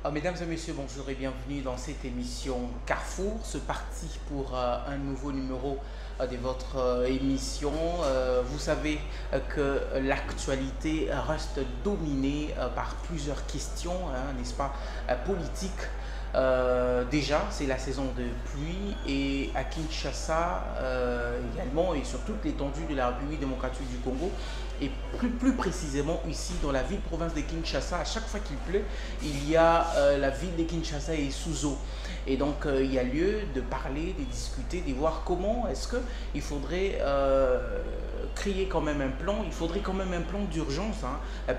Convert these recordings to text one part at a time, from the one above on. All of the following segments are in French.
Mesdames et messieurs, bonjour et bienvenue dans cette émission Carrefour. C'est parti pour un nouveau numéro de votre émission. Vous savez que l'actualité reste dominée par plusieurs questions, n'est-ce pas, politiques. Déjà, c'est la saison de pluie et à Kinshasa également et sur toute l'étendue de la République démocratique du Congo et plus précisément ici dans la ville-province de Kinshasa, à chaque fois qu'il pleut, il y a la ville de Kinshasa est sous eau. Et donc, il y a lieu de parler, de discuter, de voir comment est-ce qu'il faudrait créer quand même un plan, il faudrait quand même un plan d'urgence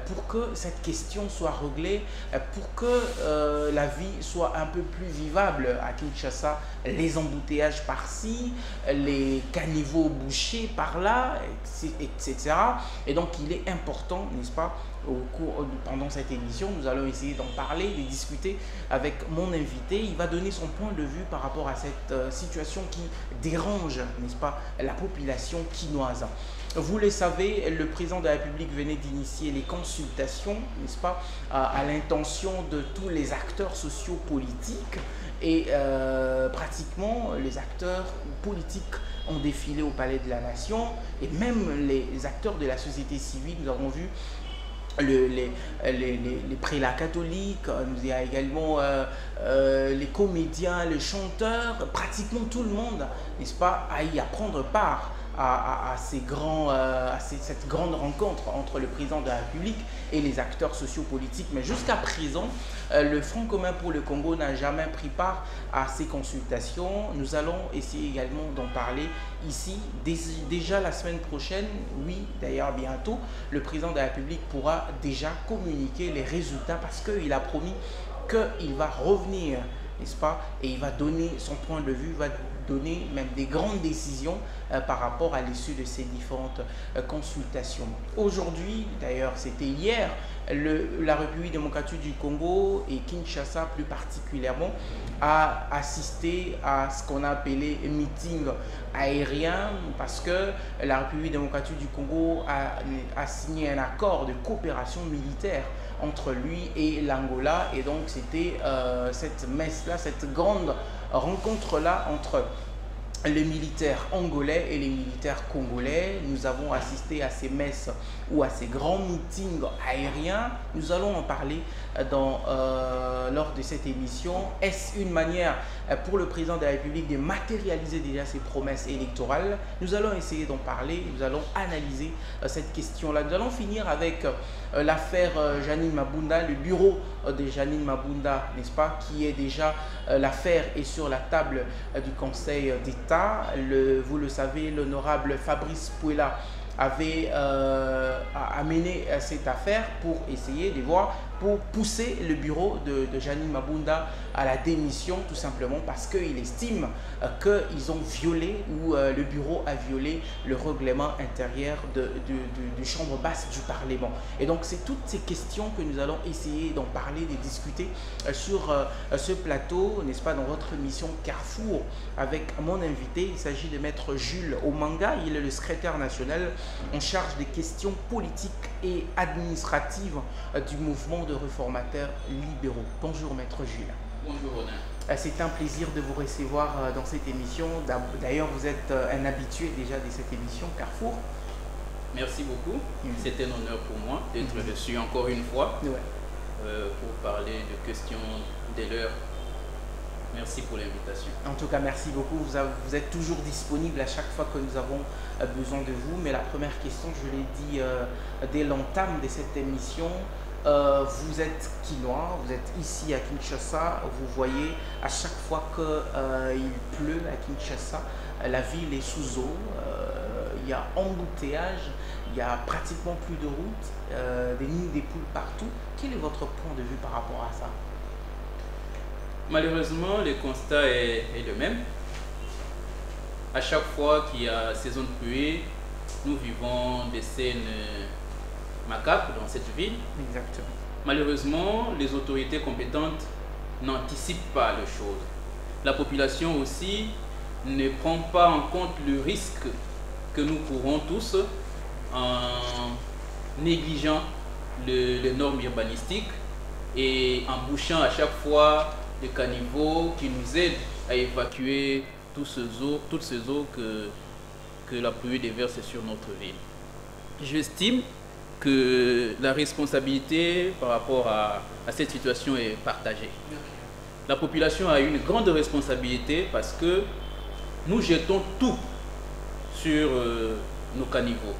pour que cette question soit réglée, pour que la vie soit un peu plus vivable à Kinshasa. Les embouteillages par-ci, les caniveaux bouchés par-là, etc. Et donc, il est important, n'est-ce pas, pendant cette émission, nous allons essayer d'en parler, de discuter avec mon invité. Il va donner son point de vue par rapport à cette situation qui dérange, n'est-ce pas, la population quinoise. Vous le savez, le président de la République venait d'initier les consultations, n'est-ce pas, à l'intention de tous les acteurs sociopolitiques et pratiquement les acteurs politiques ont défilé au Palais de la Nation et même les acteurs de la société civile. Nous avons vu les prélats catholiques, il y a également les comédiens, les chanteurs, pratiquement tout le monde, n'est-ce pas, à y prendre part à cette grande rencontre entre le président de la République et les acteurs sociopolitiques. Mais jusqu'à présent, le Front commun pour le Congo n'a jamais pris part à ces consultations. Nous allons essayer également d'en parler ici. Déjà la semaine prochaine, oui, d'ailleurs bientôt, le président de la République pourra déjà communiquer les résultats parce qu'il a promis qu'il va revenir, n'est-ce pas, et il va donner son point de vue, va donner même des grandes décisions par rapport à l'issue de ces différentes consultations. Aujourd'hui, d'ailleurs c'était hier, la République démocratique du Congo et Kinshasa plus particulièrement a assisté à ce qu'on a appelé un meeting aérien parce que la République démocratique du Congo a signé un accord de coopération militaire entre lui et l'Angola et donc c'était cette messe-là, cette grande rencontre-là entre les militaires angolais et les militaires congolais. Nous avons assisté à ces messes ou à ces grands meetings aériens. Nous allons en parler lors de cette émission. Est-ce une manière pour le président de la République de matérialiser déjà ses promesses électorales? Nous allons essayer d'en parler, nous allons analyser cette question-là. Nous allons finir avec l'affaire Janine Mabunda, le bureau de Janine Mabunda, n'est-ce pas, qui est déjà, l'affaire est sur la table du Conseil d'État. Vous le savez, l'honorable Fabrice Pouela avait amené cette affaire pour essayer de voir, pour pousser le bureau de Janine Mabunda à la démission, tout simplement parce qu'il estime qu'ils ont violé ou le bureau a violé le règlement intérieur du chambre basse du Parlement. Et donc c'est toutes ces questions que nous allons essayer d'en parler, de discuter sur ce plateau, n'est-ce pas, dans votre émission Carrefour avec mon invité. Il s'agit de maître Jules Omanga, il est le secrétaire national en charge des questions politiques et administratives du mouvement de réformateurs libéraux. Bonjour maître Jules. Bonjour Ronan. C'est un plaisir de vous recevoir dans cette émission. D'ailleurs, vous êtes un habitué déjà de cette émission Carrefour. Merci beaucoup. C'est un honneur pour moi d'être reçu encore une fois pour parler de questions de l'heure. Merci pour l'invitation. En tout cas, merci beaucoup. Vous êtes toujours disponible à chaque fois que nous avons besoin de vous. Mais la première question, je l'ai dit dès l'entame de cette émission, vous êtes quinois, vous êtes ici à Kinshasa, vous voyez à chaque fois qu'il pleut à Kinshasa, la ville est sous eau, il y a embouteillage, il y a pratiquement plus de route, des nids des poules partout. Quel est votre point de vue par rapport à ça? Malheureusement, le constat est le même. À chaque fois qu'il y a saison de pluie, nous vivons des scènes macabres dans cette ville. Exactement. Malheureusement, les autorités compétentes n'anticipent pas les choses. La population aussi ne prend pas en compte le risque que nous courons tous en négligeant les normes urbanistiques et en bouchant à chaque fois des caniveaux qui nous aident à évacuer toutes ces eaux que la pluie déverse sur notre ville. J'estime que la responsabilité par rapport à cette situation est partagée. La population a une grande responsabilité parce que nous jetons tout sur nos caniveaux.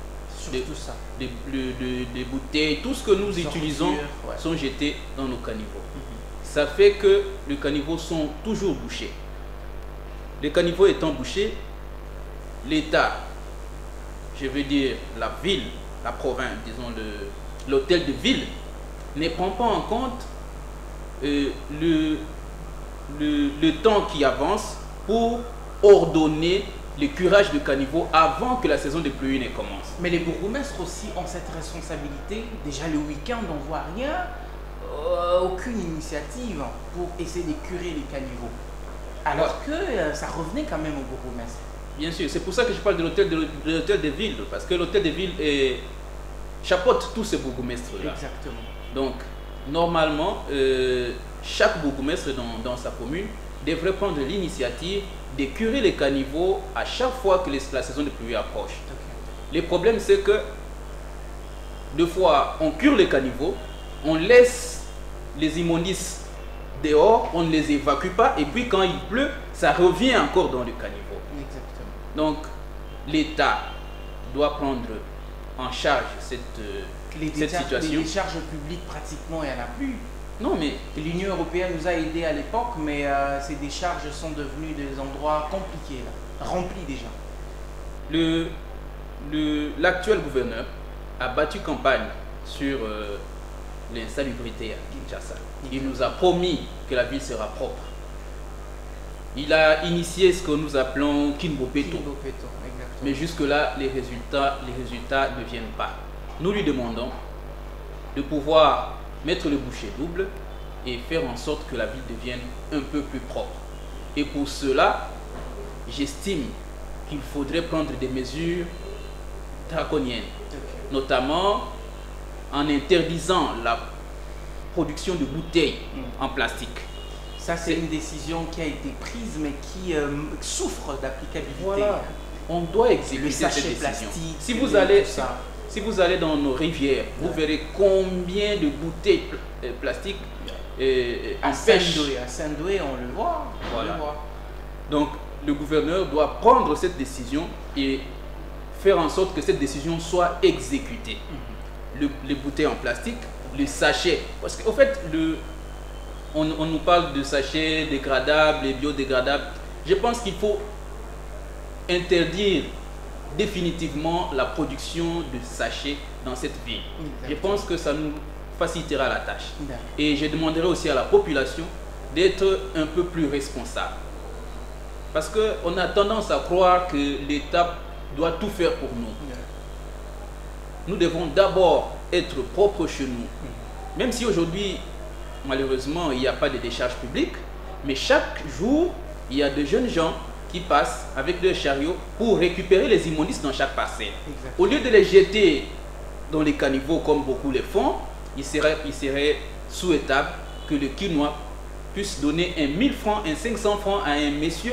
Tout ça. Des bouteilles, tout ce que nous utilisons sont jetés dans nos caniveaux. Ça fait que les caniveaux sont toujours bouchés. Les caniveaux étant bouchés, l'État, je veux dire la ville, la province, disons l'hôtel de ville, ne prend pas en compte le temps qui avance pour ordonner le curage de caniveaux avant que la saison de pluie ne commence. Mais les bourgmestres aussi ont cette responsabilité. Déjà le week-end, on ne voit rien, aucune initiative pour essayer de curer les caniveaux. Alors que ça revenait quand même au bourgmestre. Bien sûr, c'est pour ça que je parle de l'hôtel de ville, parce que l'hôtel de ville chapeaute tous ces bourgmestres-là. Exactement. Donc, normalement, chaque bourgmestre dans sa commune devrait prendre l'initiative de curer les caniveaux à chaque fois que la saison de pluie approche. Le problème, c'est que deux fois, on cure les caniveaux, on laisse les immondices dehors, on ne les évacue pas, et puis quand il pleut, ça revient encore dans le caniveau. Exactement. Donc, l'État doit prendre en charge cette situation. Les décharges publiques, pratiquement, il n'y en a plus. Non, mais l'Union européenne nous a aidés à l'époque, mais ces décharges sont devenues des endroits compliqués, là, remplis déjà. L'actuel gouverneur a battu campagne sur l'insalubrité à Kinshasa. Il nous a promis que la ville sera propre. Il a initié ce que nous appelons Kinbopeto. Mais jusque-là, les résultats ne viennent pas. Nous lui demandons de pouvoir mettre le boucher double et faire en sorte que la ville devienne un peu plus propre. Et pour cela, j'estime qu'il faudrait prendre des mesures draconiennes, notamment en interdisant la production de bouteilles en plastique. Ça, c'est une décision qui a été prise, mais qui souffre d'applicabilité. Voilà. On doit exécuter cette décision. Si vous allez dans nos rivières, vous verrez combien de bouteilles plastiques à Saint-Doué, on le voit. Voilà. Donc, le gouverneur doit prendre cette décision et faire en sorte que cette décision soit exécutée. Les bouteilles en plastique, les sachets, parce qu'au fait, on nous parle de sachets dégradables et biodégradables. Je pense qu'il faut interdire définitivement la production de sachets dans cette ville. Je pense que ça nous facilitera la tâche. Et je demanderai aussi à la population d'être un peu plus responsable. Parce qu'on a tendance à croire que l'État doit tout faire pour nous. Nous devons d'abord être propres chez nous. Même si aujourd'hui, malheureusement, il n'y a pas de décharge publique, mais chaque jour, il y a de jeunes gens qui passent avec leurs chariots pour récupérer les immondices dans chaque parcelle. Au lieu de les jeter dans les caniveaux comme beaucoup le font, il serait souhaitable que le Quinois puisse donner 1000 francs, 500 francs à un monsieur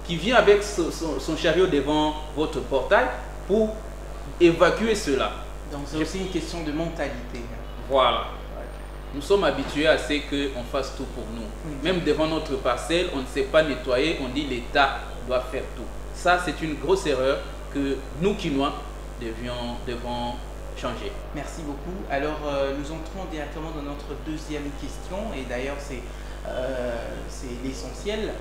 qui vient avec son chariot devant votre portail pour évacuer cela. Donc c'est aussi une question de mentalité. Voilà. Nous sommes habitués à ce qu'on fasse tout pour nous. Même devant notre parcelle, on ne sait pas nettoyer, on dit l'État doit faire tout. Ça, c'est une grosse erreur que nous, Quinois, devons changer. Merci beaucoup. Alors, nous entrons directement dans notre deuxième question, et d'ailleurs, c'est l'essentiel.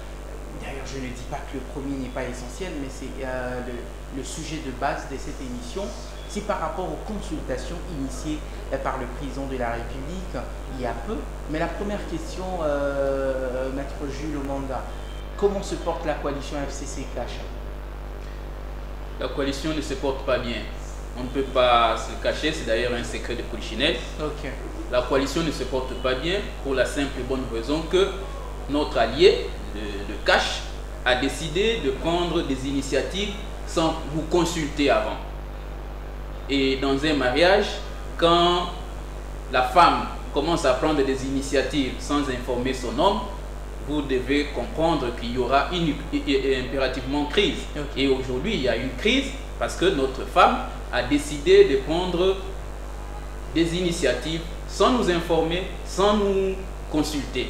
D'ailleurs, je ne dis pas que le premier n'est pas essentiel, mais c'est le sujet de base de cette émission. C'est par rapport aux consultations initiées par le président de la République il y a peu. Mais la première question, Maître Jules Omanda, comment se porte la coalition FCC-Cash? La coalition ne se porte pas bien. On ne peut pas se cacher, c'est d'ailleurs un secret de polichinelle. La coalition ne se porte pas bien pour la simple et bonne raison que notre allié, le Cash, a décidé de prendre des initiatives sans vous consulter avant. Et dans un mariage, quand la femme commence à prendre des initiatives sans informer son homme, vous devez comprendre qu'il y aura impérativement crise. Okay. Et aujourd'hui, il y a une crise parce que notre femme a décidé de prendre des initiatives sans nous informer, sans nous consulter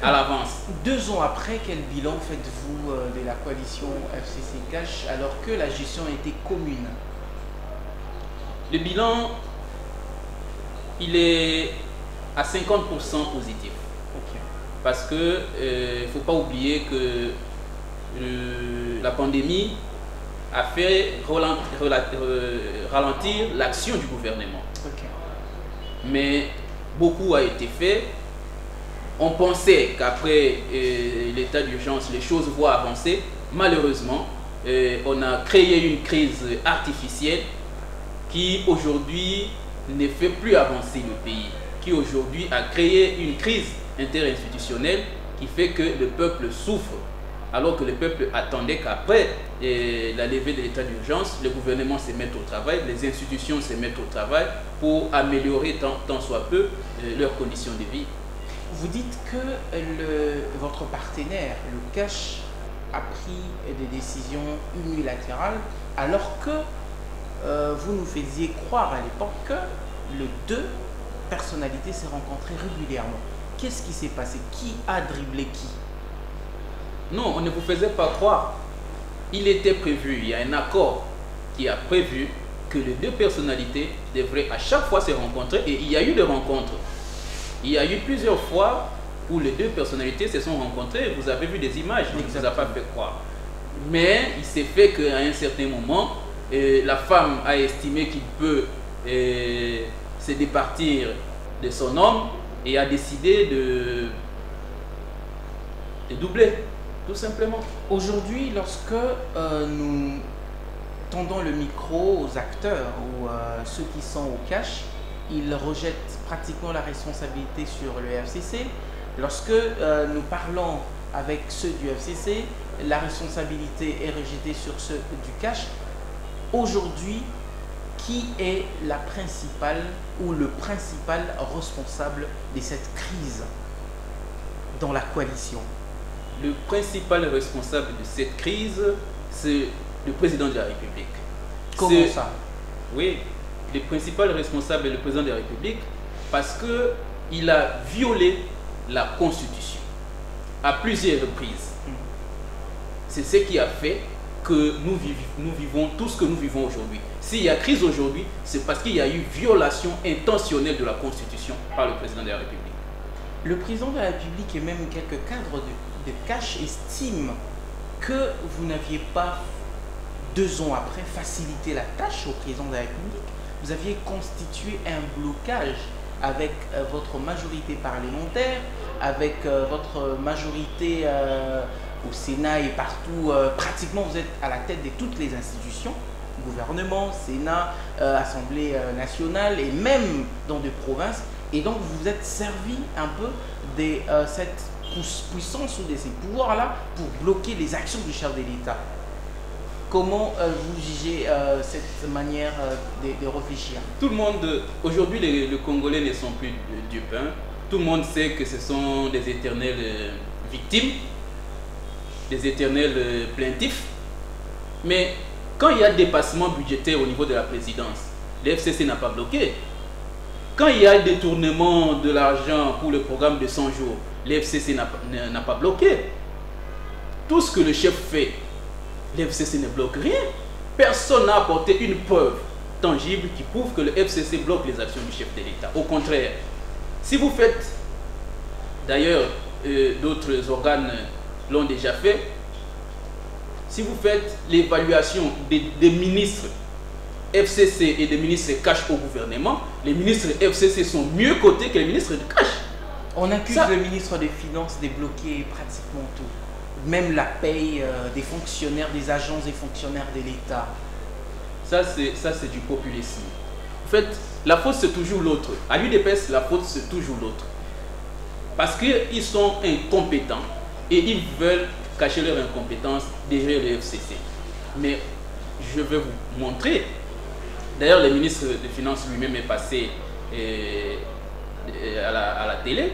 à l'avance. 2 ans après, quel bilan faites-vous de la coalition FCC Cash alors que la gestion était commune? Le bilan, il est à 50% positif. Okay. Parce que il ne faut pas oublier que la pandémie a fait ralentir l'action du gouvernement. Okay. Mais beaucoup a été fait. On pensait qu'après l'état d'urgence, les choses vont avancer. Malheureusement, on a créé une crise artificielle qui aujourd'hui ne fait plus avancer le pays, qui aujourd'hui a créé une crise interinstitutionnelle qui fait que le peuple souffre, alors que le peuple attendait qu'après la levée de l'état d'urgence, le gouvernement se mette au travail, les institutions se mettent au travail pour améliorer tant soit peu leurs conditions de vie. Vous dites que votre partenaire, le Cash, a pris des décisions unilatérales alors que vous nous faisiez croire à l'époque que les 2 personnalités se rencontraient régulièrement. Qu'est-ce qui s'est passé? Qui a dribblé qui? Non, on ne vous faisait pas croire. Il était prévu, il y a un accord qui a prévu que les 2 personnalités devraient à chaque fois se rencontrer et il y a eu des rencontres. Il y a eu plusieurs fois où les 2 personnalités se sont rencontrées. Vous avez vu des images, on ne vous a pas fait croire. Mais il s'est fait qu'à un certain moment, la femme a estimé qu'il peut se départir de son homme et a décidé de doubler, tout simplement. Aujourd'hui, lorsque nous tendons le micro aux acteurs ou ceux qui sont au Cash, ils rejettent pratiquement la responsabilité sur le FCC. Lorsque nous parlons avec ceux du FCC, la responsabilité est rejetée sur ceux du Cash. Aujourd'hui, qui est la principale ou le principal responsable de cette crise dans la coalition? Le principal responsable de cette crise, c'est le président de la République. Comment ça? Oui, le principal responsable est le président de la République parce qu'il a violé la Constitution à plusieurs reprises. C'est ce qui a fait que nous vivons tout ce que nous vivons aujourd'hui. S'il y a crise aujourd'hui, c'est parce qu'il y a eu violation intentionnelle de la Constitution par le président de la République. Le président de la République et même quelques cadres de Cash estiment que vous n'aviez pas, 2 ans après, facilité la tâche au président de la République. Vous aviez constitué un blocage avec votre majorité parlementaire, avec votre majorité au Sénat et partout. Pratiquement, vous êtes à la tête de toutes les institutions, gouvernement, Sénat, Assemblée nationale et même dans des provinces. Et donc, vous vous êtes servi un peu de cette puissance ou de ces pouvoirs-là pour bloquer les actions du chef de l'État. Comment vous jugez cette manière de réfléchir? Tout le monde, aujourd'hui, les Congolais ne sont plus dupes. Tout le monde sait que ce sont des éternelles victimes, des éternels plaintifs. Mais quand il y a dépassement budgétaire au niveau de la présidence, le FCC n'a pas bloqué. Quand il y a détournement de l'argent pour le programme de 100 jours, le FCC n'a pas bloqué. Tout ce que le chef fait, le FCC ne bloque rien. Personne n'a apporté une preuve tangible qui prouve que le FCC bloque les actions du chef de l'État. Au contraire, si vous faites, d'ailleurs d'autres organes l'ont déjà fait, si vous faites l'évaluation des ministres FCC et des ministres Cash au gouvernement, les ministres FCC sont mieux cotés que les ministres de Cash. On accuse le ministre des Finances de bloquer pratiquement tout. Même la paye des fonctionnaires, des agences et fonctionnaires de l'État. Ça, c'est du populisme. En fait, la faute, c'est toujours l'autre. À l'UDPS, la faute, c'est toujours l'autre. Parce qu'ils sont incompétents et ils veulent cacher leur incompétence derrière le FCC. Mais je vais vous montrer. D'ailleurs, le ministre des Finances lui-même est passé à la télé,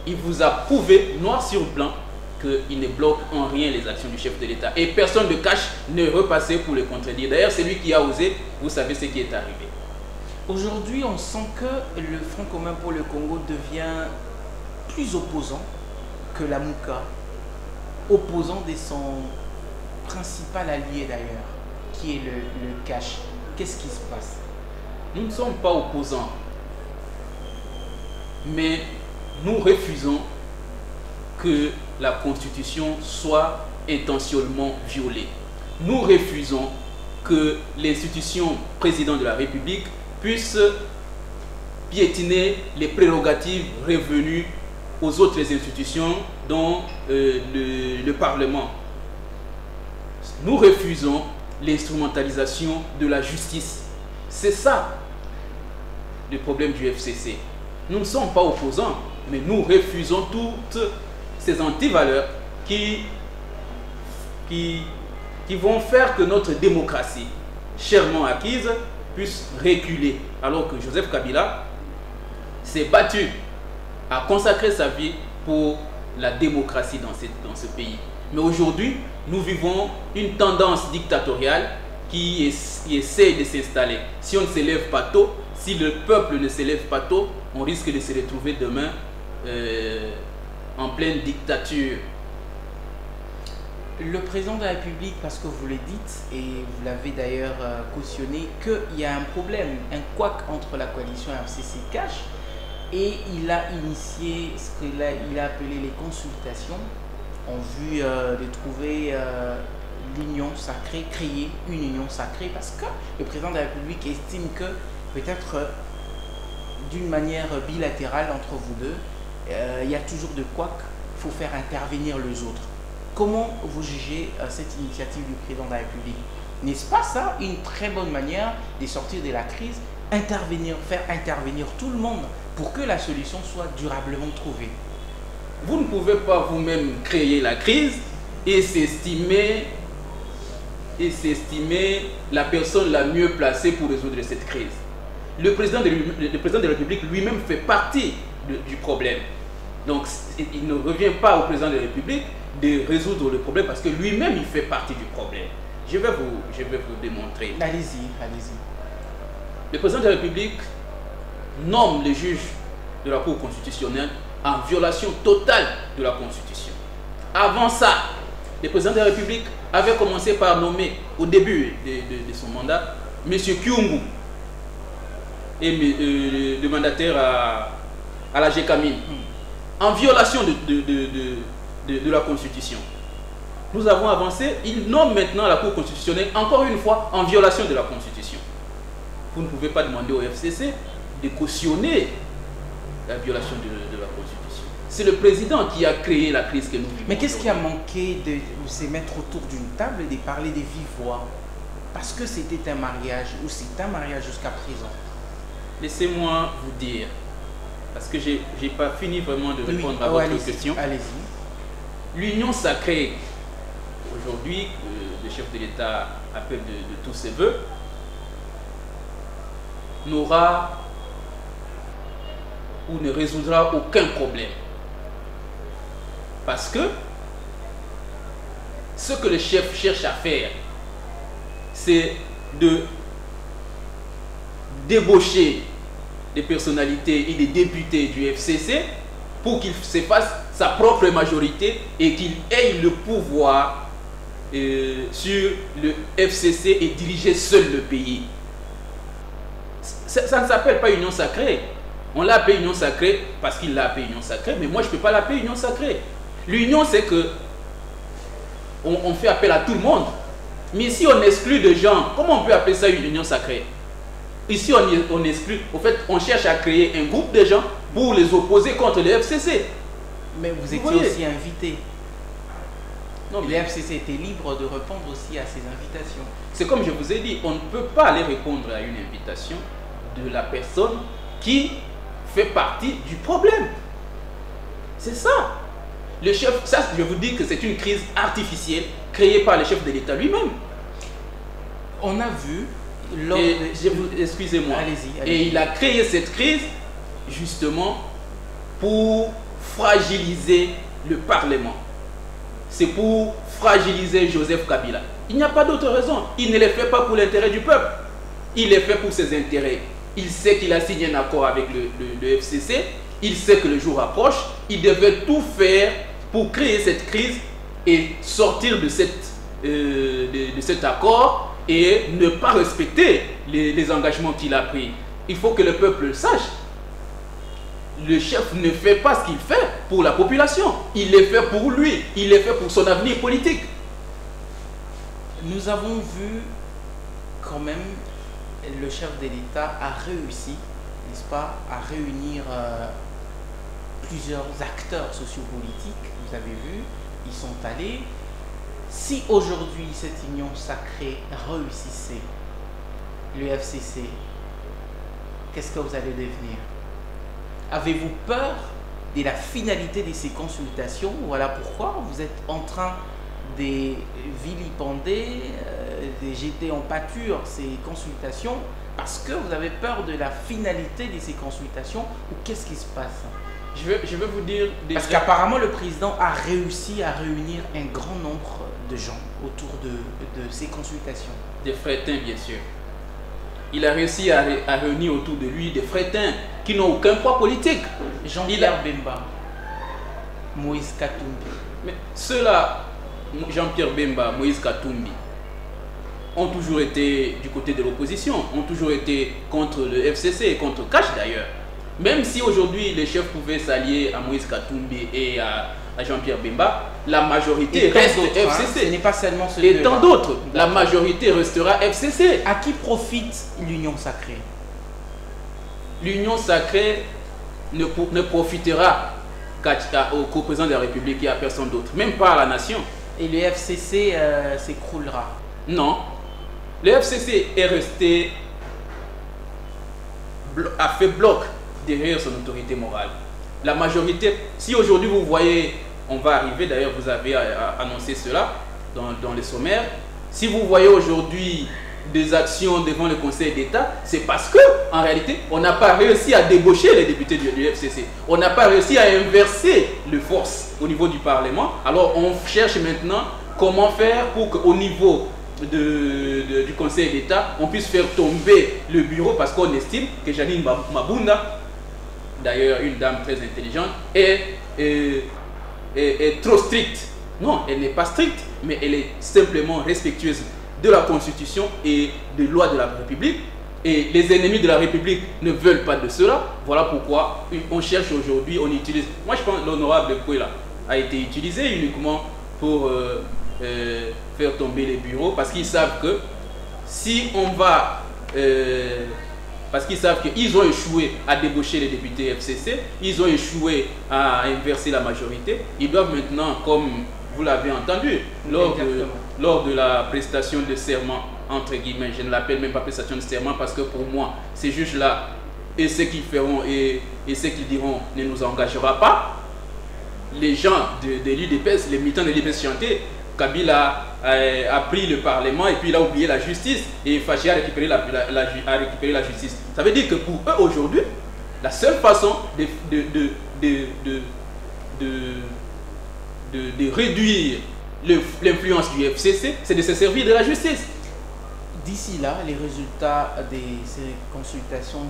il vous a prouvé noir sur blanc qu'il ne bloque en rien les actions du chef de l'État. Et personne ne cache ne repasser pour le contredire. D'ailleurs, c'est lui qui a osé, vous savez ce qui est arrivé. Aujourd'hui, on sent que le Front commun pour le Congo devient plus opposant que la Mouka, opposant de son principal allié d'ailleurs, qui est le Cash. Qu'est-ce qui se passe? Nous ne sommes pas opposants, mais nous refusons que la Constitution soit intentionnellement violée. Nous refusons que l'institution président de la République puisse piétiner les prérogatives revenues aux autres institutions, dont le Parlement. Nous refusons l'instrumentalisation de la justice. C'est ça le problème du FCC. Nous ne sommes pas opposants, mais nous refusons toutes ces antivaleurs qui vont faire que notre démocratie, chèrement acquise, puisse reculer. Alors que Joseph Kabila s'est battu, a consacré sa vie pour la démocratie dans ce pays. Mais aujourd'hui, nous vivons une tendance dictatoriale qui essaie de s'installer. Si on ne s'élève pas tôt, si le peuple ne s'élève pas tôt, on risque de se retrouver demain en pleine dictature. Le président de la République, parce que vous le dites, et vous l'avez d'ailleurs cautionné, qu'il y a un problème, un couac entre la coalition FCC Cash, et il a initié ce qu'il a appelé les consultations en vue de trouver l'union sacrée, créer une union sacrée, parce que le président de la République estime que peut-être d'une manière bilatérale entre vous deux, il y a toujours de couac, il faut faire intervenir les autres. Comment vous jugez cette initiative du président de la République? N'est-ce pas ça une très bonne manière de sortir de la crise, faire intervenir tout le monde pour que la solution soit durablement trouvée? Vous ne pouvez pas vous-même créer la crise et s'estimer la personne la mieux placée pour résoudre cette crise. Le président de la République lui-même fait partie du problème. Donc il ne revient pas au président de la République de résoudre le problème parce que lui-même il fait partie du problème. Je vais vous démontrer. Allez-y, allez-y. Le président de la République nomme les juges de la Cour constitutionnelle en violation totale de la Constitution. Avant ça, le président de la République avait commencé par nommer au début de son mandat M. Kyungu et le mandataire à la GECAMIN en violation de la Constitution. Nous avons avancé, il nomme maintenant la Cour constitutionnelle encore une fois en violation de la Constitution. Vous ne pouvez pas demander au FCC de cautionner la violation de la Constitution. C'est le président qui a créé la crise que nous vivons. Mais qu'est-ce qui a manqué de se mettre autour d'une table et de parler de vive voix? Parce que c'était un mariage, ou c'est un mariage jusqu'à présent. Laissez-moi vous dire, parce que je n'ai pas fini vraiment de répondre à votre question. Allez-y. L'union sacrée, aujourd'hui, le chef de l'État appelle de tous ses voeux, n'aura ou ne résoudra aucun problème. Parce que ce que le chef cherche à faire, c'est de débaucher des personnalités et des députés du FCC pour qu'il se fasse sa propre majorité et qu'il ait le pouvoir sur le FCC et diriger seul le pays. Ça ne s'appelle pas union sacrée. On l'a appelé union sacrée parce qu'il l'a appelé union sacrée, mais moi je ne peux pas l'appeler union sacrée. L'union, c'est que on fait appel à tout le monde. Mais si on exclut des gens, comment on peut appeler ça une union sacrée? Ici, on exclut. En fait, on cherche à créer un groupe de gens pour les opposer contre le FCC. Mais vous étiez aussi invité. Non, mais le FCC était libre de répondre aussi à ces invitations. C'est comme je vous ai dit, on ne peut pas aller répondre à une invitation de la personne qui fait partie du problème. C'est ça. Le chef, ça, je vous dis que c'est une crise artificielle créée par le chef de l'État lui-même. On a vu... Excusez-moi. Allez-y. Et il a créé cette crise justement pour fragiliser le Parlement. C'est pour fragiliser Joseph Kabila. Il n'y a pas d'autre raison. Il ne les fait pas pour l'intérêt du peuple. Il les fait pour ses intérêts. Il sait qu'il a signé un accord avec le FCC. Il sait que le jour approche. Il devait tout faire pour créer cette crise et sortir de cet accord et ne pas respecter les engagements qu'il a pris. Il faut que le peuple le sache. Le chef ne fait pas ce qu'il fait pour la population. Il le fait pour lui. Il le fait pour son avenir politique. Nous avons vu quand même le chef de l'État a réussi, n'est-ce pas, à réunir plusieurs acteurs sociopolitiques. Vous avez vu, ils sont allés. Si aujourd'hui cette union sacrée réussissait, le FCC, qu'est-ce que vous allez devenir? Avez-vous peur de la finalité de ces consultations? Voilà pourquoi vous êtes en train de vilipender, de jeter en pâture ces consultations, parce que vous avez peur de la finalité de ces consultations, ou qu'est-ce qui se passe? Je vais vous dire... Parce qu'apparemment le président a réussi à réunir un grand nombre de gens autour de ces consultations. Des frétins, bien sûr. Il a réussi à réunir autour de lui des frétins qui n'ont aucun poids politique. Jean-Pierre Bemba, Moïse Katumbi. Mais ceux-là, Jean-Pierre Bemba, Moïse Katumbi, ont toujours été du côté de l'opposition, ont toujours été contre le FCC et contre Cash d'ailleurs. Même si aujourd'hui les chefs pouvaient s'allier à Moïse Katumbi et à Jean-Pierre Bemba, la majorité reste FCC. Ce n'est pas seulement ce et tant d'autres. La majorité restera FCC. À qui profite l'union sacrée? L'union sacrée ne profitera qu'au président de la République et à personne d'autre, même pas à la nation. Et le FCC s'écroulera? Non. Le FCC est resté, a fait bloc derrière son autorité morale. La majorité, si aujourd'hui vous voyez, on va arriver, d'ailleurs vous avez annoncé cela dans les sommaires, si vous voyez aujourd'hui des actions devant le Conseil d'État, c'est parce que en réalité, on n'a pas réussi à débaucher les députés du FCC. On n'a pas réussi à inverser les forces au niveau du Parlement. Alors on cherche maintenant comment faire pour qu'au niveau du Conseil d'État, on puisse faire tomber le bureau parce qu'on estime que Janine Mabunda, d'ailleurs une dame très intelligente, est trop stricte. Non, elle n'est pas stricte, mais elle est simplement respectueuse de la Constitution et des lois de la République. Et les ennemis de la République ne veulent pas de cela. Voilà pourquoi on cherche aujourd'hui, on utilise... Moi je pense que l'honorable Kouela a été utilisé uniquement pour faire tomber les bureaux, parce qu'ils savent que si on va... parce qu'ils savent qu'ils ont échoué à débaucher les députés FCC, ils ont échoué à inverser la majorité. Ils doivent maintenant, comme vous l'avez entendu, lors de la prestation de serment, entre guillemets, je ne l'appelle même pas prestation de serment parce que pour moi, ces juges-là, et ce qu'ils feront et ce qu'ils diront ne nous engagera pas. Les gens de l'UDPS, les militants de l'UDPS chantaient, Kabila a pris le Parlement et puis il a oublié la justice et Fachi a récupéré la justice. Ça veut dire que pour eux aujourd'hui, la seule façon de réduire l'influence du FCC, c'est de se servir de la justice. D'ici là, les résultats de ces consultations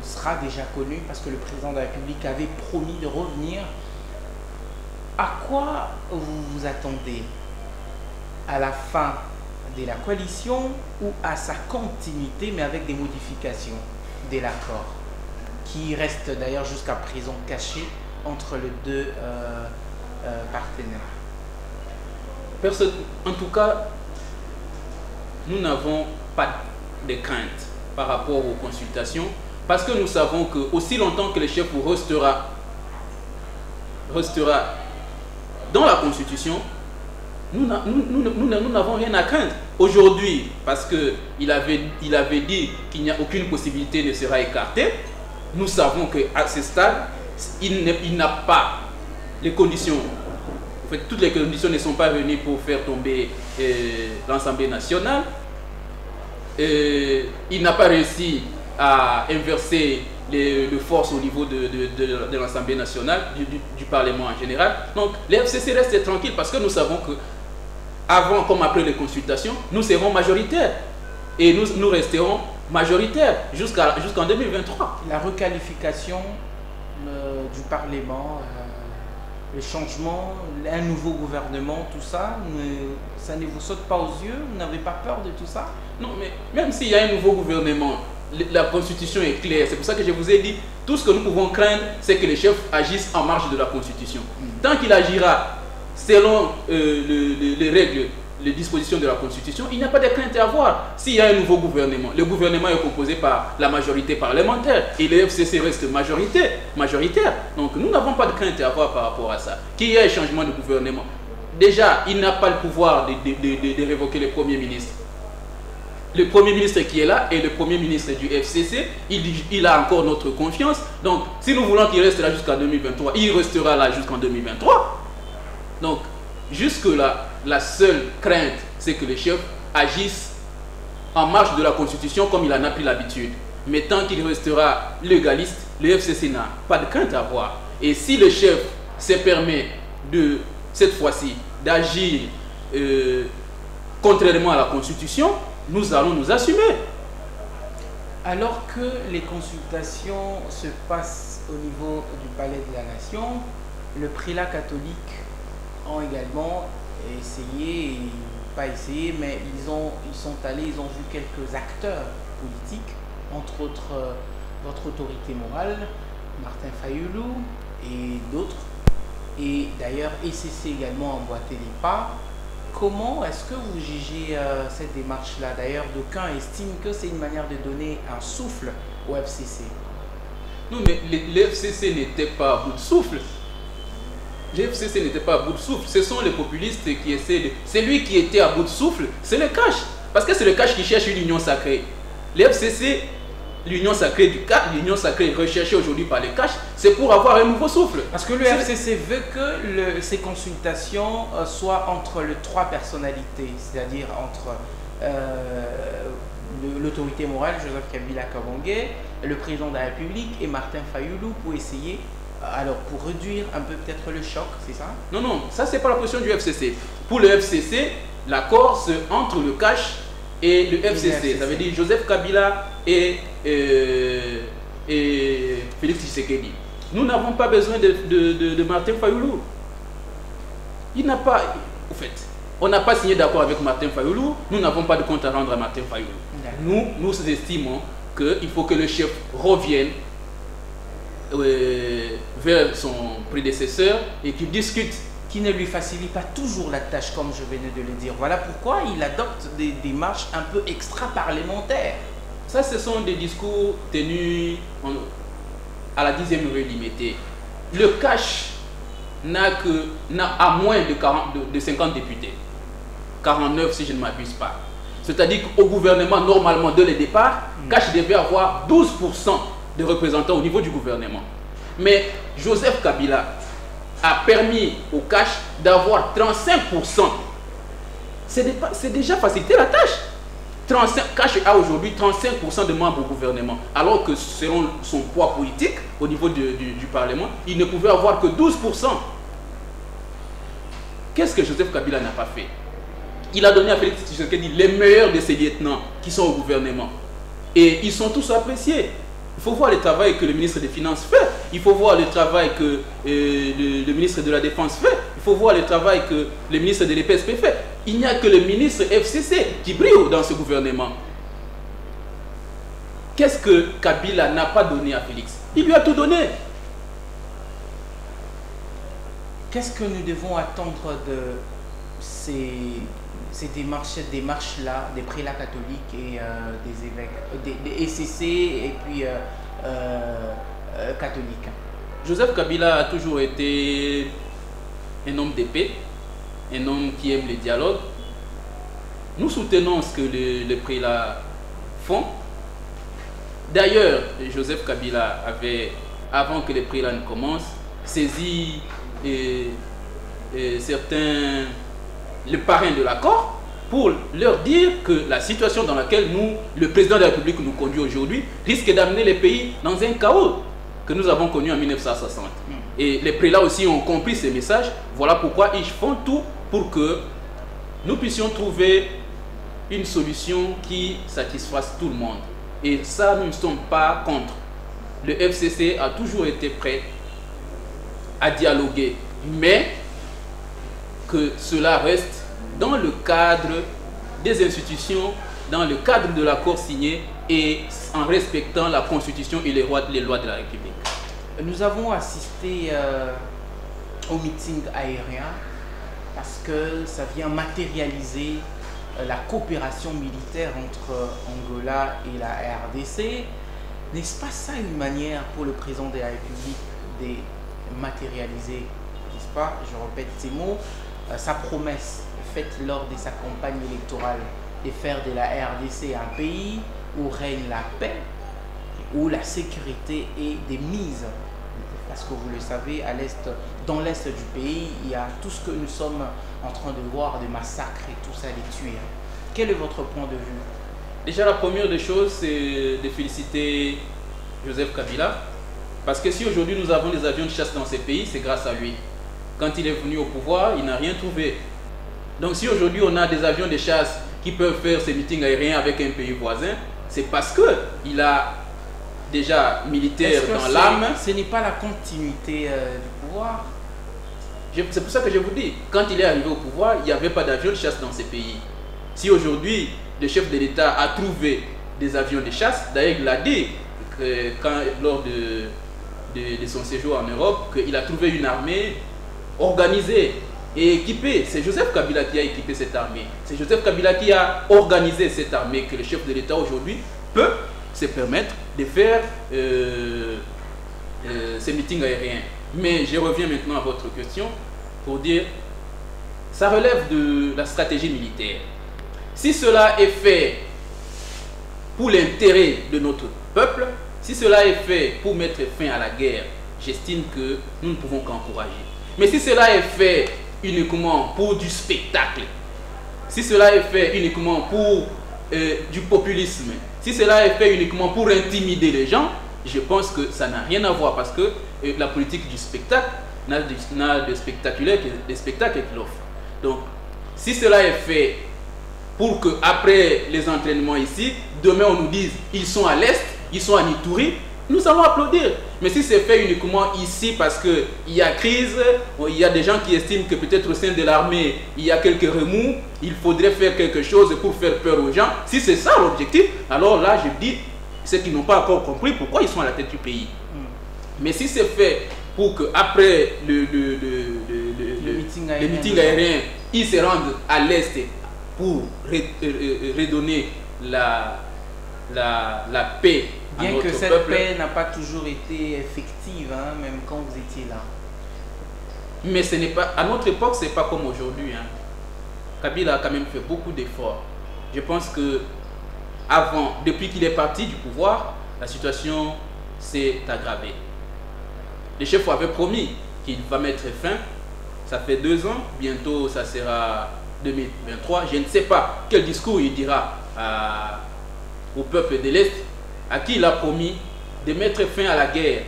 sera déjà connus parce que le président de la République avait promis de revenir. À quoi vous vous attendez? À la fin de la coalition ou à sa continuité mais avec des modifications de l'accord qui reste d'ailleurs jusqu'à présent caché entre les deux partenaires? En tout cas, nous n'avons pas de crainte par rapport aux consultations parce que nous savons que aussi longtemps que le chef restera dans la Constitution, nous n'avons rien à craindre. Aujourd'hui, parce qu'il avait dit qu'il n'y a aucune possibilité ne sera écartée, nous savons qu'à ce stade, il n'a pas les conditions. En fait, toutes les conditions ne sont pas réunies pour faire tomber l'Assemblée nationale. Il n'a pas réussi à inverser les forces au niveau de l'Assemblée nationale, du Parlement en général. Donc les FCC restent tranquilles parce que nous savons que avant comme après les consultations, nous serons majoritaires et nous resterons majoritaires jusqu'en 2023. La requalification du Parlement, le changement, un nouveau gouvernement, tout ça, ça ne vous saute pas aux yeux? Vous n'avez pas peur de tout ça? Non, mais même s'il y a un nouveau gouvernement, la Constitution est claire. C'est pour ça que je vous ai dit, tout ce que nous pouvons craindre, c'est que les chefs agissent en marge de la Constitution. Tant qu'il agira selon les règles, les dispositions de la Constitution, il n'y a pas de crainte à avoir. S'il y a un nouveau gouvernement, le gouvernement est composé par la majorité parlementaire et le FCC reste majoritaire. Donc nous n'avons pas de crainte à avoir par rapport à ça. Qu'il y ait un changement de gouvernement. Déjà, il n'a pas le pouvoir de révoquer le Premier ministre. Le Premier ministre qui est là est le Premier ministre du FCC. Il a encore notre confiance. Donc, si nous voulons qu'il reste là jusqu'en 2023, il restera là jusqu'en 2023. Donc, jusque-là, la seule crainte, c'est que les chefs agissent en marge de la Constitution comme il en a pris l'habitude. Mais tant qu'il restera légaliste, le FCC n'a pas de crainte à avoir. Et si le chef se permet cette fois-ci d'agir contrairement à la Constitution, nous allons nous assumer. Alors que les consultations se passent au niveau du Palais de la Nation, le prélat catholique ont également essayé, pas essayé, mais ils sont allés, ils ont vu quelques acteurs politiques, entre autres votre autorité morale, Martin Fayoulou et d'autres. Et d'ailleurs, ECC également emboîté les pas. Comment est-ce que vous jugez cette démarche-là? D'ailleurs, d'aucuns estiment que c'est une manière de donner un souffle au FCC. Non, mais le FCC n'était pas à bout de souffle. Le FCC n'était pas à bout de souffle. Ce sont les populistes qui essaient de... Celui qui était à bout de souffle, c'est le cash. Parce que c'est le cash qui cherche une union sacrée. Le FCC, l'union sacrée du cash, l'union sacrée recherchée aujourd'hui par les cash, c'est pour avoir un nouveau souffle. Parce que le FCC veut que ces consultations soient entre les trois personnalités, c'est-à-dire entre l'autorité morale, Joseph Kabila Kabange, le président de la République et Martin Fayoulou pour essayer, alors pour réduire un peu peut-être le choc, c'est ça? Non, non, ça c'est pas la position du FCC. Pour le FCC, l'accord c'est entre le cash et le FCC. Ça veut dire Joseph Kabila et Félix Tshisekedi. Nous n'avons pas besoin de Martin Fayoulou. Il n'a pas... Au fait, on n'a pas signé d'accord avec Martin Fayoulou. Nous n'avons pas de compte à rendre à Martin Fayoulou. Nous estimons qu'il faut que le chef revienne vers son prédécesseur et qu'il discute. Qui ne lui facilite pas toujours la tâche, comme je venais de le dire. Voilà pourquoi il adopte des démarches un peu extra-parlementaires. Ça, ce sont des discours tenus à la 10e heure limitée. Le cash n'a à moins de 50 députés. 49 si je ne m'abuse pas. C'est-à-dire qu'au gouvernement, normalement, dès le départ, cash devait avoir 12% de représentants au niveau du gouvernement. Mais Joseph Kabila a permis au cash d'avoir 35%. C'est déjà facilité la tâche. Cash a aujourd'hui 35% de membres au gouvernement, alors que selon son poids politique au niveau du Parlement, il ne pouvait avoir que 12%. Qu'est-ce que Joseph Kabila n'a pas fait? Il a donné à Félix Tshisekedi les meilleurs de ses lieutenants qui sont au gouvernement. Et ils sont tous appréciés. Il faut voir le travail que le ministre des Finances fait. Il faut voir le travail que le ministre de la Défense fait. Il faut voir le travail que le ministre de l'EPSP fait. Il n'y a que le ministre FCC qui brille dans ce gouvernement. Qu'est-ce que Kabila n'a pas donné à Félix? Il lui a tout donné. Qu'est-ce que nous devons attendre de cette démarche-là, des prélats catholiques et des évêques, des ECC et puis catholiques? Joseph Kabila a toujours été un homme de paix, un homme qui aime le dialogue. Nous soutenons ce que les prélats font. D'ailleurs, Joseph Kabila avait, avant que les prélats ne commencent, saisi le parrain de l'accord pour leur dire que la situation dans laquelle le président de la République nous conduit aujourd'hui risque d'amener les pays dans un chaos que nous avons connu en 1960. Et les prélats aussi ont compris ces messages. Voilà pourquoi ils font tout pour que nous puissions trouver une solution qui satisfasse tout le monde. Et ça, nous ne sommes pas contre. Le FCC a toujours été prêt à dialoguer, mais que cela reste dans le cadre des institutions, dans le cadre de l'accord signé et en respectant la Constitution et les lois de la République. Nous avons assisté au meeting aérien parce que ça vient matérialiser la coopération militaire entre Angola et la RDC. N'est-ce pas ça une manière pour le président de la République de matérialiser, n'est-ce pas, je répète ces mots, sa promesse faite lors de sa campagne électorale de faire de la RDC un pays où règne la paix, où la sécurité est de mise. Parce que vous le savez, dans l'est du pays, il y a tout ce que nous sommes en train de voir, des massacres et tout ça, des tueries. Quel est votre point de vue? Déjà, la première des choses, c'est de féliciter Joseph Kabila. Parce que si aujourd'hui nous avons des avions de chasse dans ces pays, c'est grâce à lui. Quand il est venu au pouvoir, il n'a rien trouvé. Donc si aujourd'hui on a des avions de chasse qui peuvent faire ces meetings aériens avec un pays voisin, c'est parce qu'il a déjà militaire dans l'âme. Ce n'est pas la continuité du pouvoir. C'est pour ça que je vous dis, quand il est arrivé au pouvoir, il n'y avait pas d'avions de chasse dans ces pays. Si aujourd'hui le chef de l'État a trouvé des avions de chasse, d'ailleurs il l'a dit que lors de son séjour en Europe, qu'il a trouvé une armée organisée et équipée. C'est Joseph Kabila qui a équipé cette armée. C'est Joseph Kabila qui a organisé cette armée que le chef de l'État aujourd'hui peut se permettre de faire ces meetings aériens. Mais je reviens maintenant à votre question pour dire, ça relève de la stratégie militaire. Si cela est fait pour l'intérêt de notre peuple, si cela est fait pour mettre fin à la guerre, j'estime que nous ne pouvons qu'encourager. Mais si cela est fait uniquement pour du spectacle, si cela est fait uniquement pour du populisme, si cela est fait uniquement pour intimider les gens, je pense que ça n'a rien à voir parce que la politique du spectacle n'a de spectaculaire que des spectacles qu'il offre. Donc, si cela est fait pour que après les entraînements ici, demain on nous dise ils sont à l'est, ils sont à Nitouri, nous allons applaudir. Mais si c'est fait uniquement ici parce qu'il y a crise, il y a des gens qui estiment que peut-être au sein de l'armée il y a quelques remous, il faudrait faire quelque chose pour faire peur aux gens. Si c'est ça l'objectif, alors là je dis ceux qui n'ont pas encore compris pourquoi ils sont à la tête du pays. Mais si c'est fait pour qu'après le meeting aérien, ils se rendent à l'est pour redonner la paix. Bien que cette paix n'a pas toujours été effective, hein, même quand vous étiez là. Mais ce n'est pas, à notre époque, ce n'est pas comme aujourd'hui. Hein. Kabila a quand même fait beaucoup d'efforts. Je pense que depuis qu'il est parti du pouvoir, la situation s'est aggravée. Le chef avait promis qu'il va mettre fin. Ça fait 2 ans, bientôt ça sera 2023. Je ne sais pas quel discours il dira au peuple de l'Est, à qui il a promis de mettre fin à la guerre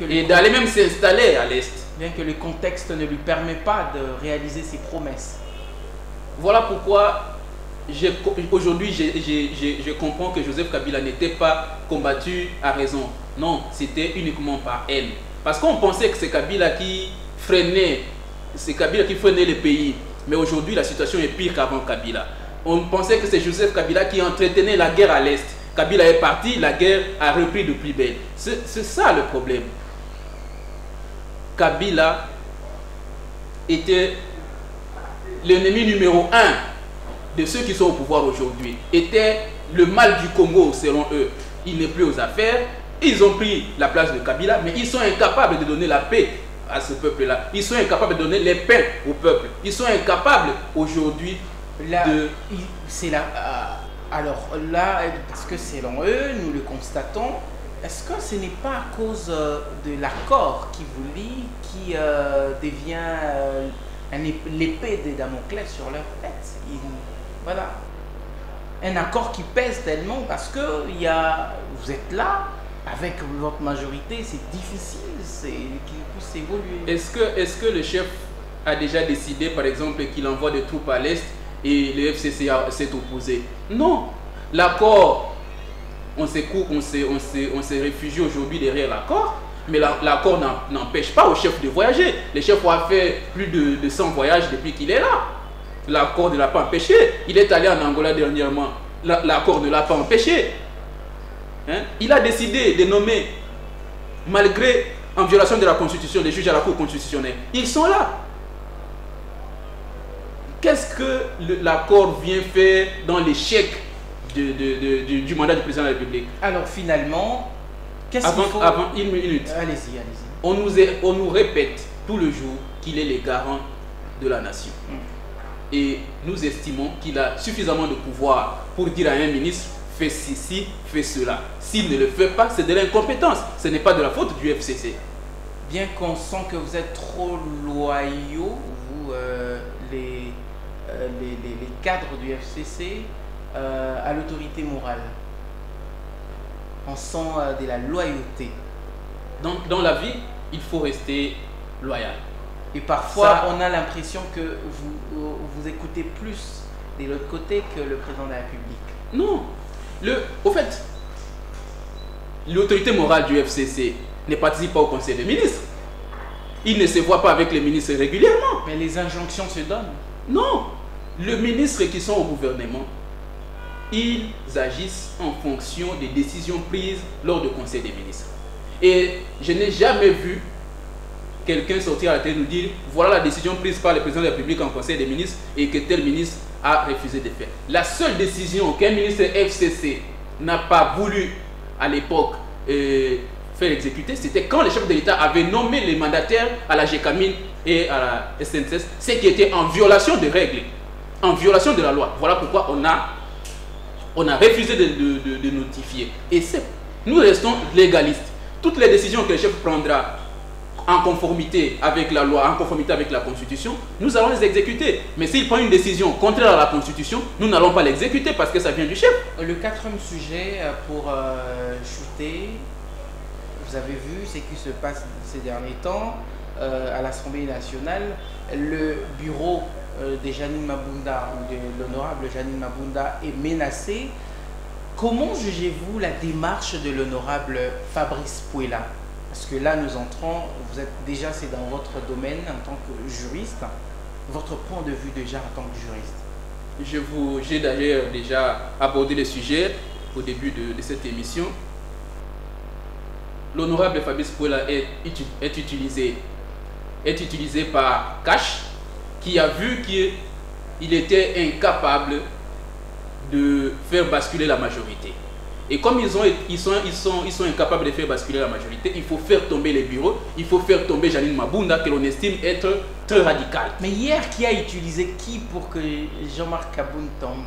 et d'aller même s'installer à l'Est. Bien que le contexte ne lui permet pas de réaliser ses promesses. Voilà pourquoi aujourd'hui je comprends que Joseph Kabila n'était pas combattu à raison. Non, c'était uniquement par haine. Parce qu'on pensait que c'est Kabila qui freinait le pays. Mais aujourd'hui, la situation est pire qu'avant Kabila. On pensait que c'est Joseph Kabila qui entretenait la guerre à l'Est. Kabila est parti, la guerre a repris de plus belle. C'est ça le problème. Kabila était l'ennemi numéro 1 de ceux qui sont au pouvoir aujourd'hui. Était le mal du Congo selon eux. Il n'est plus aux affaires. Ils ont pris la place de Kabila, mais ils sont incapables de donner la paix à ce peuple-là. Ils sont incapables de donner les pains au peuple. Ils sont incapables aujourd'hui de... alors là, parce que selon eux, nous le constatons, est-ce que ce n'est pas à cause de l'accord qui vous lie, qui devient l'épée de Damoclès sur leur tête? voilà, un accord qui pèse tellement parce que vous êtes là, avec votre majorité, c'est difficile qu'il puisse évoluer. Est-ce que le chef a déjà décidé, par exemple, qu'il envoie des troupes à l'Est et le FCC s'est opposé? Non. L'accord, on s'est réfugié aujourd'hui derrière l'accord, mais l'accord n'empêche pas au chef de voyager. Le chef a fait plus de 100 voyages depuis qu'il est là. L'accord ne l'a pas empêché. Il est allé en Angola dernièrement. L'accord ne l'a pas empêché. Hein? Il a décidé de nommer, malgré en violation de la Constitution, les juges à la Cour constitutionnelle. Ils sont là. Qu'est-ce que l'accord vient faire dans l'échec du mandat du président de la République? Alors finalement, qu'est-ce qu'il faut... Avant une minute. Allez-y. On nous répète tout le jour qu'il est le garant de la nation. Et nous estimons qu'il a suffisamment de pouvoir pour dire à un ministre: fais ceci, fais cela. S'il ne le fait pas, c'est de l'incompétence. Ce n'est pas de la faute du FCC. Bien qu'on sent que vous êtes trop loyaux, vous, les cadres du FCC, à l'autorité morale. On sent de la loyauté. Donc, dans la vie, il faut rester loyal. Et parfois, on a l'impression que vous écoutez plus de l'autre côté que le président de la République. Non. Au fait, l'autorité morale du FCC ne participe pas au Conseil des ministres. Il ne se voit pas avec les ministres régulièrement. Mais les injonctions se donnent. Non. Les ministres qui sont au gouvernement, ils agissent en fonction des décisions prises lors du Conseil des ministres. Et je n'ai jamais vu quelqu'un sortir à la télé nous dire: voilà la décision prise par le président de la République en Conseil des ministres et que tel ministre a refusé de faire. La seule décision qu'un ministre FCC n'a pas voulu à l'époque faire exécuter, c'était quand le chef de l'État avait nommé les mandataires à la GECAMIN et à la SNCS, ce qui était en violation des règles, en violation de la loi. Voilà pourquoi on a refusé de notifier. Et nous restons légalistes. Toutes les décisions que le chef prendra en conformité avec la loi, en conformité avec la Constitution, nous allons les exécuter. Mais s'il prend une décision contraire à la Constitution, nous n'allons pas l'exécuter parce que ça vient du chef. Le quatrième sujet pour chuter, vous avez vu ce qui se passe ces derniers temps à l'Assemblée nationale. Le bureau de Janine Mabunda, ou de l'honorable Janine Mabunda, est menacé. Comment jugez-vous la démarche de l'honorable Fabrice Pouela? Parce que là, nous entrons, vous êtes déjà, c'est dans votre domaine en tant que juriste. Votre point de vue déjà en tant que juriste? J'ai d'ailleurs déjà abordé le sujet au début de cette émission. L'honorable Fabrice Pouela est utilisé par Cash, qui a vu qu'il était incapable de faire basculer la majorité. Et comme ils sont incapables de faire basculer la majorité, il faut faire tomber les bureaux, il faut faire tomber Janine Mabunda, que l'on estime être très radicale. Mais hier, qui a utilisé qui pour que Jean-Marc Abound tombe?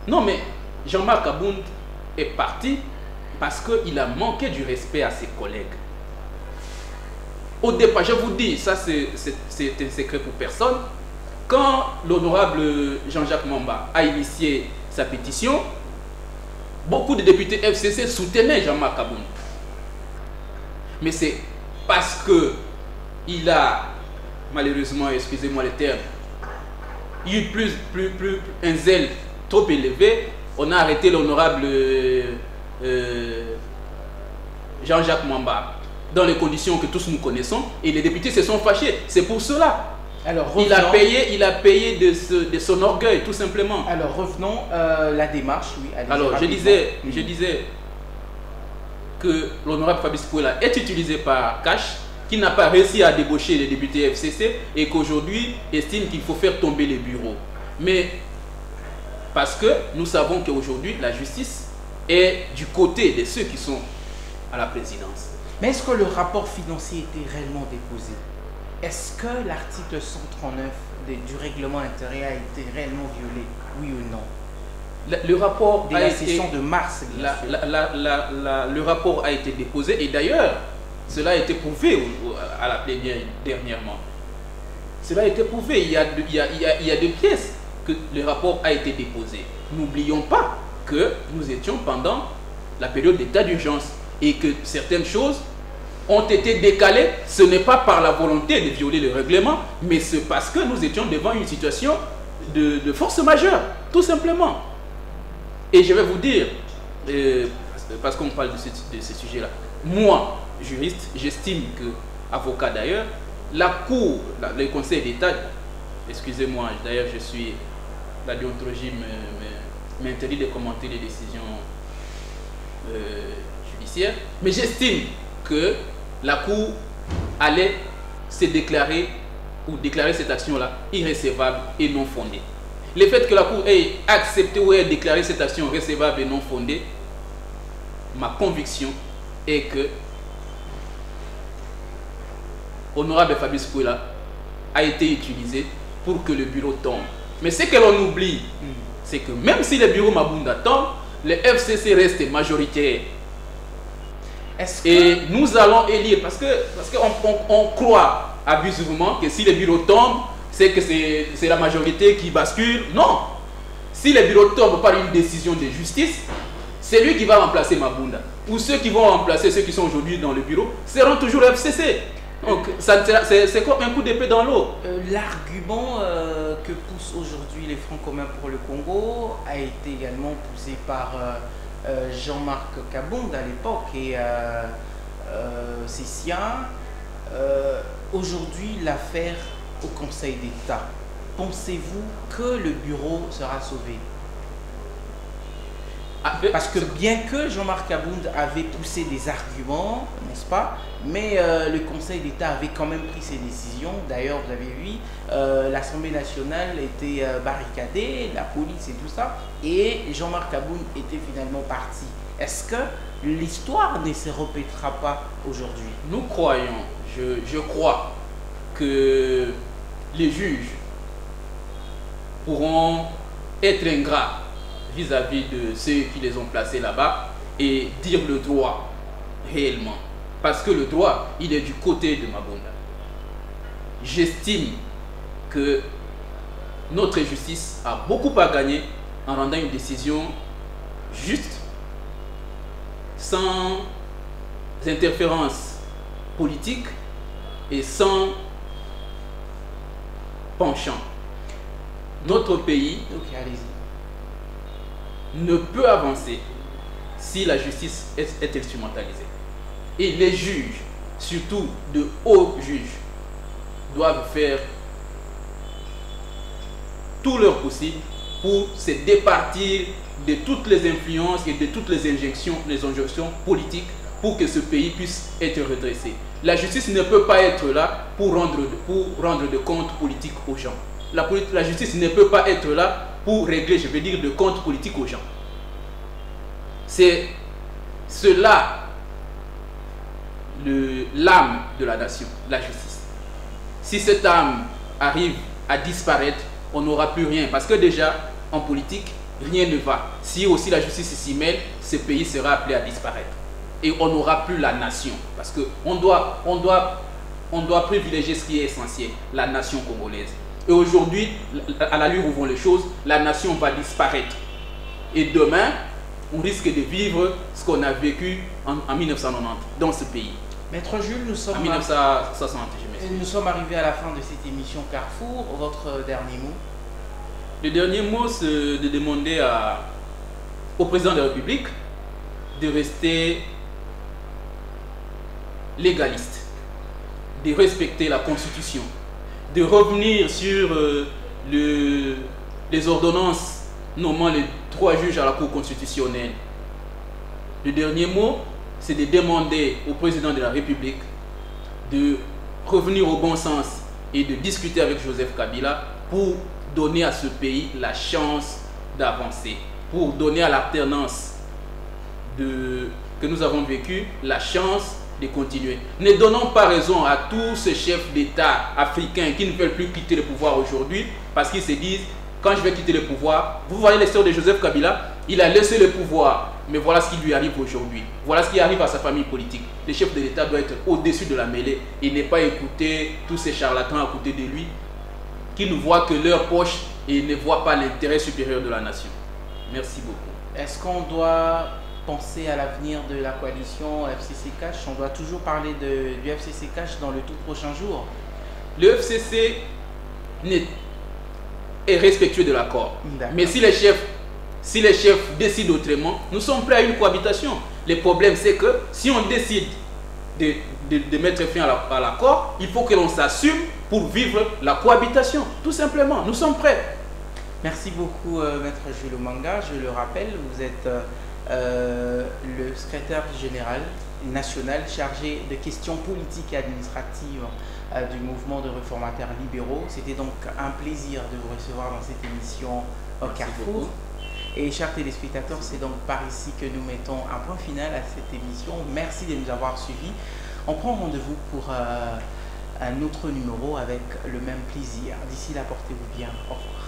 Non, mais Jean-Marc Abound est parti parce qu'il a manqué du respect à ses collègues. Au départ, je vous dis, ça c'est un secret pour personne, quand l'honorable Jean-Jacques Mamba a initié sa pétition, beaucoup de députés FCC soutenaient Jean-Marc Abound. Mais c'est parce qu'il a, malheureusement, excusez-moi le terme, eu un zèle trop élevé, on a arrêté l'honorable Jean-Jacques Mamba dans les conditions que tous nous connaissons, et les députés se sont fâchés. C'est pour cela. Alors, il a payé de son orgueil, tout simplement. Alors revenons la démarche. Oui, alors je disais que l'honorable Fabrice Pouela est utilisé par Cash, qui n'a pas réussi à débaucher les députés FCC et qu'aujourd'hui estime qu'il faut faire tomber les bureaux. Mais parce que nous savons qu'aujourd'hui la justice est du côté de ceux qui sont à la présidence. Mais est-ce que le rapport financier était réellement déposé? Est-ce que l'article 139 du règlement intérieur a été réellement violé? Oui ou non? Le rapport de la session de mars. Le rapport a été déposé et d'ailleurs, cela a été prouvé à la plénière dernièrement. Cela a été prouvé. Il y a deux pièces. que le rapport a été déposé. N'oublions pas que nous étions pendant la période d'état d'urgence et que certaines choses ont été décalées. Ce n'est pas par la volonté de violer le règlement, mais c'est parce que nous étions devant une situation de force majeure, tout simplement. Et je vais vous dire, parce qu'on parle de ce sujet-là, moi, juriste, j'estime que, avocat d'ailleurs, la Cour, le Conseil d'État, excusez-moi, d'ailleurs la déontologie m'interdit de commenter les décisions judiciaires, mais j'estime que la Cour allait se déclarer ou déclarer cette action-là irrécevable et non fondée. Le fait que la Cour ait accepté ou ait déclaré cette action recevable et non fondée, ma conviction est que Honorable Fabrice Kouela a été utilisé pour que le bureau tombe. Mais ce que l'on oublie, c'est que même si le bureau Mabunda tombe, le FCC reste majoritaire. Et nous allons élire, parce qu'on croit abusivement que si le bureau tombe, c'est que c'est la majorité qui bascule. Non. Si le bureau tombe par une décision de justice, c'est lui qui va remplacer Mabunda. Ou ceux qui vont remplacer ceux qui sont aujourd'hui dans le bureau seront toujours FCC. Donc c'est comme un coup d'épée dans l'eau. L'argument que poussent aujourd'hui les Francs communs pour le Congo a été également poussé par Jean-Marc Kabund à l'époque et ses siens. Aujourd'hui, l'affaire au Conseil d'État. Pensez-vous que le bureau sera sauvé? Parce que bien que Jean-Marc Kabund avait poussé des arguments, n'est-ce pas, mais le Conseil d'État avait quand même pris ses décisions. D'ailleurs, vous avez vu, l'Assemblée nationale était barricadée, la police et tout ça, et Jean-Marc Kabund était finalement parti. Est-ce que l'histoire ne se répétera pas aujourd'hui? Nous croyons, je crois que les juges pourront être ingrats vis-à-vis de ceux qui les ont placés là-bas et dire le droit réellement. Parce que le droit, il est du côté de Mabunda. J'estime que notre justice a beaucoup à gagner en rendant une décision juste, sans interférence politique et sans penchant. Notre pays ne peut avancer si la justice est instrumentalisée. Et les juges, surtout de hauts juges, doivent faire tout leur possible pour se départir de toutes les influences et de toutes les injonctions politiques pour que ce pays puisse être redressé. La justice ne peut pas être là pour rendre de comptes politiques aux gens. La justice ne peut pas être là pour régler, je veux dire, de comptes politiques aux gens. C'est cela l'âme de la nation, la justice. Si cette âme arrive à disparaître, on n'aura plus rien. Parce que déjà, en politique, rien ne va. Si aussi la justice s'y mêle, ce pays sera appelé à disparaître. Et on n'aura plus la nation. Parce qu'on doit privilégier ce qui est essentiel, la nation congolaise. Et aujourd'hui, à l'allure où vont les choses, la nation va disparaître. Et demain, on risque de vivre ce qu'on a vécu en 1990 dans ce pays. Maître Jules, nous sommes, en 1960, nous sommes arrivés à la fin de cette émission Carrefour. Votre dernier mot? Le dernier mot, c'est de demander au président de la République de rester légaliste, de respecter la Constitution, de revenir sur les ordonnances nommant les 3 juges à la Cour constitutionnelle. Le dernier mot, c'est de demander au président de la République de revenir au bon sens et de discuter avec Joseph Kabila pour donner à ce pays la chance d'avancer, pour donner à l'alternance que nous avons vécue la chance de continuer. Ne donnons pas raison à tous ces chefs d'État africains qui ne veulent plus quitter le pouvoir aujourd'hui parce qu'ils se disent, quand je vais quitter le pouvoir, vous voyez l'histoire de Joseph Kabila, il a laissé le pouvoir, mais voilà ce qui lui arrive aujourd'hui. Voilà ce qui arrive à sa famille politique. Le chef de l'État doit être au-dessus de la mêlée et ne pas écouter tous ces charlatans à côté de lui qui ne voient que leur poche et ne voient pas l'intérêt supérieur de la nation. Merci beaucoup. Est-ce qu'on doit penser à l'avenir de la coalition FCC Cash? On doit toujours parler du FCC Cash dans le tout prochain jour? Le FCC est respectueux de l'accord. Mais si les chefs décident autrement, nous sommes prêts à une cohabitation. Le problème, c'est que si on décide de mettre fin à l'accord, il faut que l'on s'assume pour vivre la cohabitation. Tout simplement, nous sommes prêts. Merci beaucoup, Maître Jules Omanga. Je le rappelle, vous êtes le secrétaire général national chargé de questions politiques et administratives du mouvement de réformateurs libéraux. C'était donc un plaisir de vous recevoir dans cette émission au Carrefour. Et chers téléspectateurs, c'est donc par ici que nous mettons un point final à cette émission. Merci de nous avoir suivis. On prend rendez-vous pour un autre numéro avec le même plaisir. D'ici là, portez-vous bien. Au revoir.